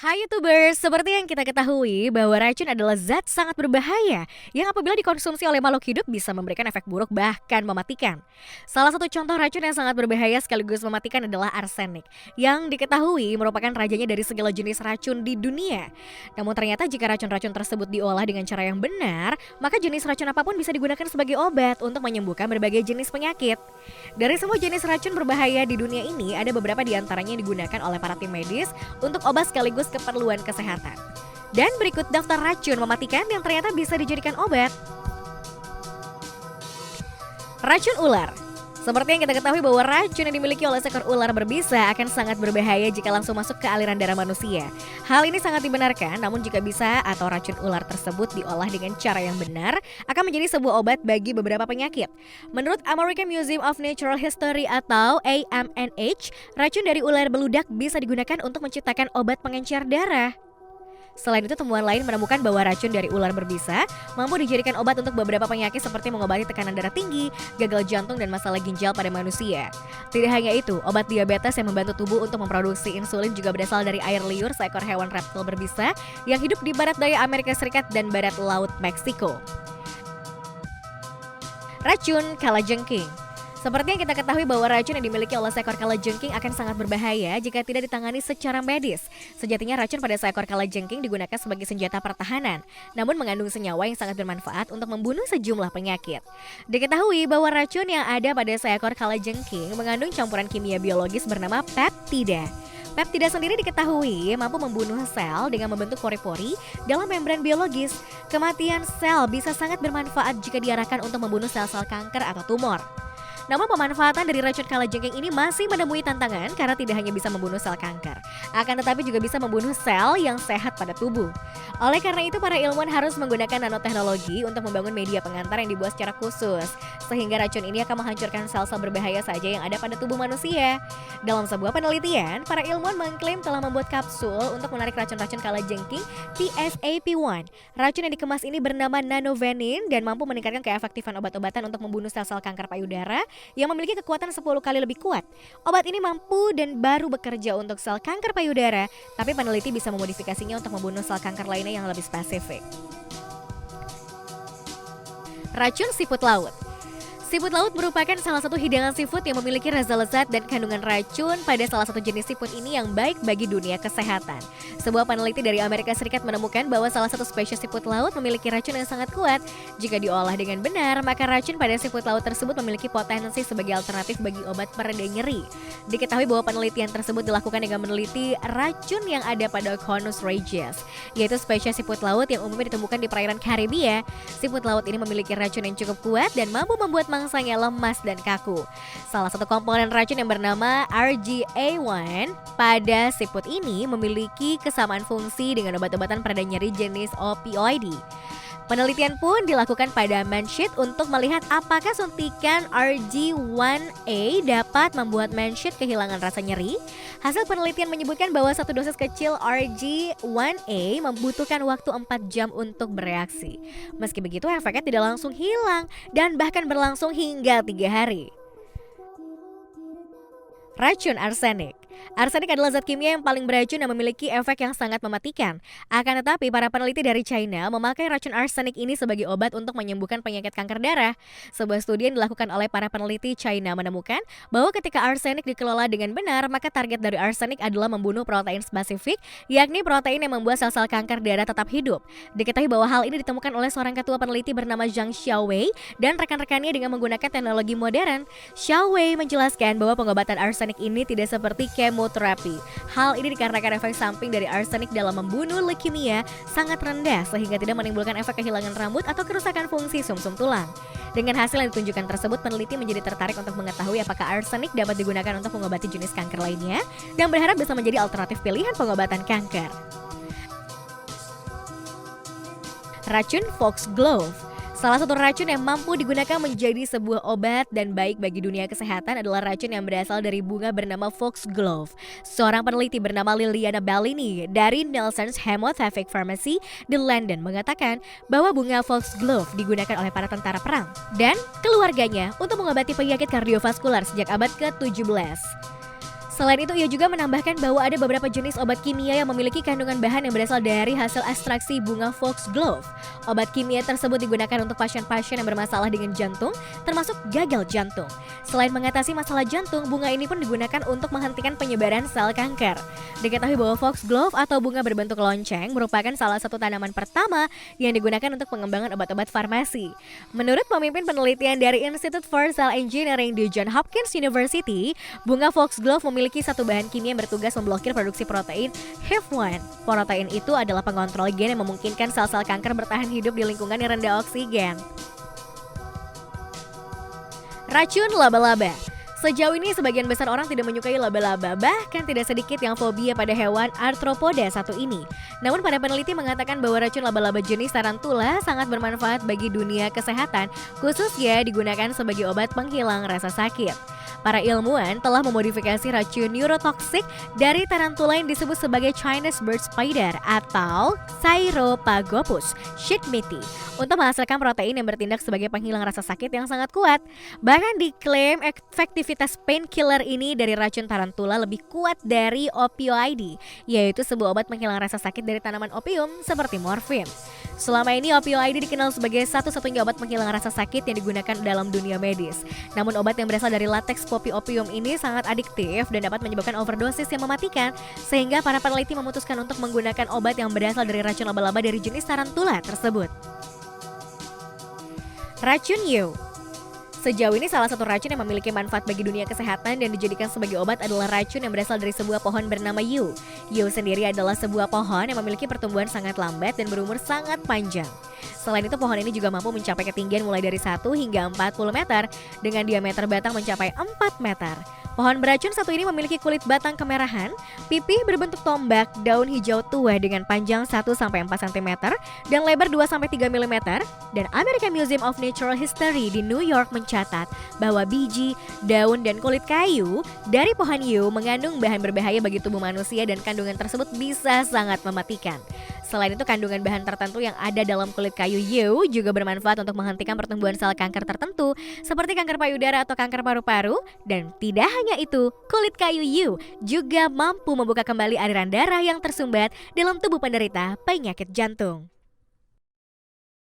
Hai YouTubers, seperti yang kita ketahui bahwa racun adalah zat sangat berbahaya yang apabila dikonsumsi oleh makhluk hidup bisa memberikan efek buruk bahkan mematikan. Salah satu contoh racun yang sangat berbahaya sekaligus mematikan adalah arsenik yang diketahui merupakan rajanya dari segala jenis racun di dunia. Namun ternyata jika racun-racun tersebut diolah dengan cara yang benar, maka jenis racun apapun bisa digunakan sebagai obat untuk menyembuhkan berbagai jenis penyakit. Dari semua jenis racun berbahaya di dunia ini, ada beberapa di antaranya yang digunakan oleh para tim medis untuk obat sekaligus keperluan kesehatan. Dan berikut daftar racun mematikan yang ternyata bisa dijadikan obat. Racun ular. Seperti yang kita ketahui bahwa racun yang dimiliki oleh seekor ular berbisa akan sangat berbahaya jika langsung masuk ke aliran darah manusia. Hal ini sangat dibenarkan, namun jika bisa atau racun ular tersebut diolah dengan cara yang benar, akan menjadi sebuah obat bagi beberapa penyakit. Menurut American Museum of Natural History atau AMNH, racun dari ular beludak bisa digunakan untuk menciptakan obat pengencer darah. Selain itu, temuan lain menemukan bahwa racun dari ular berbisa mampu dijadikan obat untuk beberapa penyakit seperti mengobati tekanan darah tinggi, gagal jantung, dan masalah ginjal pada manusia. Tidak hanya itu, obat diabetes yang membantu tubuh untuk memproduksi insulin juga berasal dari air liur seekor hewan reptil berbisa yang hidup di barat daya Amerika Serikat dan barat laut Meksiko. Racun kalajengking. Seperti yang kita ketahui bahwa racun yang dimiliki oleh seekor kalajengking akan sangat berbahaya jika tidak ditangani secara medis. Sejatinya racun pada seekor kalajengking digunakan sebagai senjata pertahanan, namun mengandung senyawa yang sangat bermanfaat untuk membunuh sejumlah penyakit. Diketahui bahwa racun yang ada pada seekor kalajengking mengandung campuran kimia biologis bernama peptida. Peptida sendiri diketahui mampu membunuh sel dengan membentuk pori-pori dalam membran biologis. Kematian sel bisa sangat bermanfaat jika diarahkan untuk membunuh sel-sel kanker atau tumor. Namun pemanfaatan dari racun kalajengking ini masih menemui tantangan karena tidak hanya bisa membunuh sel kanker, akan tetapi juga bisa membunuh sel yang sehat pada tubuh. Oleh karena itu, para ilmuwan harus menggunakan nanoteknologi untuk membangun media pengantar yang dibuat secara khusus, sehingga racun ini akan menghancurkan sel-sel berbahaya saja yang ada pada tubuh manusia. Dalam sebuah penelitian, para ilmuwan mengklaim telah membuat kapsul untuk menarik racun-racun kalajengking TSAP1. Racun yang dikemas ini bernama nanovanin dan mampu meningkatkan keefektifan obat-obatan untuk membunuh sel-sel kanker payudara yang memiliki kekuatan 10 kali lebih kuat. Obat ini mampu dan baru bekerja untuk sel kanker payudara, tapi peneliti bisa memodifikasinya untuk membunuh sel kanker lainnya yang lebih spesifik. Racun siput laut. Siput laut merupakan salah satu hidangan seafood yang memiliki rasa lezat dan kandungan racun pada salah satu jenis seafood ini yang baik bagi dunia kesehatan. Sebuah peneliti dari Amerika Serikat menemukan bahwa salah satu spesies siput laut memiliki racun yang sangat kuat. Jika diolah dengan benar, maka racun pada siput laut tersebut memiliki potensi sebagai alternatif bagi obat pereda nyeri. Diketahui bahwa penelitian tersebut dilakukan dengan meneliti racun yang ada pada Conus regius, yaitu spesies siput laut yang umumnya ditemukan di perairan Karibia. Siput laut ini memiliki racun yang cukup kuat dan mampu membuat mangsanya lemas dan kaku. Salah satu komponen racun yang bernama RGA1 pada siput ini memiliki kesamaan fungsi dengan obat-obatan pereda nyeri jenis opioid. Penelitian pun dilakukan pada man-shit untuk melihat apakah suntikan RG1A dapat membuat man-shit kehilangan rasa nyeri. Hasil penelitian menyebutkan bahwa satu dosis kecil RG1A membutuhkan waktu 4 jam untuk bereaksi. Meski begitu, efeknya tidak langsung hilang dan bahkan berlangsung hingga 3 hari. Racun arsenik. Arsenik adalah zat kimia yang paling beracun dan memiliki efek yang sangat mematikan. Akan tetapi, para peneliti dari China memakai racun arsenik ini sebagai obat untuk menyembuhkan penyakit kanker darah. Sebuah studi yang dilakukan oleh para peneliti China menemukan bahwa ketika arsenik dikelola dengan benar, maka target dari arsenik adalah membunuh protein spesifik, yakni protein yang membuat sel-sel kanker darah tetap hidup. Diketahui bahwa hal ini ditemukan oleh seorang ketua peneliti bernama Zhang Xiaowei dan rekan-rekannya dengan menggunakan teknologi modern. Xiaowei menjelaskan bahwa pengobatan arsenik ini tidak seperti kemoterapi. Hal ini dikarenakan efek samping dari arsenik dalam membunuh leukemia sangat rendah sehingga tidak menimbulkan efek kehilangan rambut atau kerusakan fungsi sumsum tulang. Dengan hasil yang ditunjukkan tersebut, peneliti menjadi tertarik untuk mengetahui apakah arsenik dapat digunakan untuk mengobati jenis kanker lainnya dan berharap bisa menjadi alternatif pilihan pengobatan kanker. Racun foxglove. Salah satu racun yang mampu digunakan menjadi sebuah obat dan baik bagi dunia kesehatan adalah racun yang berasal dari bunga bernama foxglove. Seorang peneliti bernama Liliana Bellini dari Nelson's Hemothetic Pharmacy di London mengatakan bahwa bunga foxglove digunakan oleh para tentara perang dan keluarganya untuk mengobati penyakit kardiovaskular sejak abad ke-17. Selain itu, ia juga menambahkan bahwa ada beberapa jenis obat kimia yang memiliki kandungan bahan yang berasal dari hasil ekstraksi bunga foxglove. Obat kimia tersebut digunakan untuk pasien-pasien yang bermasalah dengan jantung, termasuk gagal jantung. Selain mengatasi masalah jantung, bunga ini pun digunakan untuk menghentikan penyebaran sel kanker. Diketahui bahwa foxglove atau bunga berbentuk lonceng merupakan salah satu tanaman pertama yang digunakan untuk pengembangan obat-obat farmasi. Menurut pemimpin penelitian dari Institute for Cell Engineering di Johns Hopkins University, bunga foxglove memiliki satu bahan kimia yang bertugas memblokir produksi protein HIF1. Protein itu adalah pengontrol gen yang memungkinkan sel-sel kanker bertahan hidup di lingkungan yang rendah oksigen. Racun laba-laba. Sejauh ini sebagian besar orang tidak menyukai laba-laba, bahkan tidak sedikit yang fobia pada hewan arthropoda satu ini. Namun para peneliti mengatakan bahwa racun laba-laba jenis tarantula sangat bermanfaat bagi dunia kesehatan, khususnya digunakan sebagai obat penghilang rasa sakit. Para ilmuwan telah memodifikasi racun neurotoksik dari tarantula yang disebut sebagai Chinese bird spider atau Sauropagophus schmidti untuk menghasilkan protein yang bertindak sebagai penghilang rasa sakit yang sangat kuat. Bahkan diklaim efektivitas painkiller ini dari racun tarantula lebih kuat dari opioid, yaitu sebuah obat penghilang rasa sakit dari tanaman opium seperti morfin. Selama ini opioid dikenal sebagai satu-satunya obat penghilang rasa sakit yang digunakan dalam dunia medis. Namun obat yang berasal dari lateks popi opium ini sangat adiktif dan dapat menyebabkan overdosis yang mematikan, sehingga para peneliti memutuskan untuk menggunakan obat yang berasal dari racun laba-laba dari jenis tarantula tersebut. Racun yew. Sejauh ini salah satu racun yang memiliki manfaat bagi dunia kesehatan dan dijadikan sebagai obat adalah racun yang berasal dari sebuah pohon bernama yew. Yew sendiri adalah sebuah pohon yang memiliki pertumbuhan sangat lambat dan berumur sangat panjang. Selain itu, pohon ini juga mampu mencapai ketinggian mulai dari 1 hingga 40 meter dengan diameter batang mencapai 4 meter. Pohon beracun satu ini memiliki kulit batang kemerahan, pipih berbentuk tombak, daun hijau tua dengan panjang 1-4 cm dan lebar 2-3 mm, dan American Museum of Natural History di New York mencatat bahwa biji, daun, dan kulit kayu dari pohon yew mengandung bahan berbahaya bagi tubuh manusia dan kandungan tersebut bisa sangat mematikan. Selain itu, kandungan bahan tertentu yang ada dalam kulit kayu yew juga bermanfaat untuk menghentikan pertumbuhan sel kanker tertentu seperti kanker payudara atau kanker paru-paru. Dan tidak hanya itu, kulit kayu yew juga mampu membuka kembali aliran darah yang tersumbat dalam tubuh penderita penyakit jantung.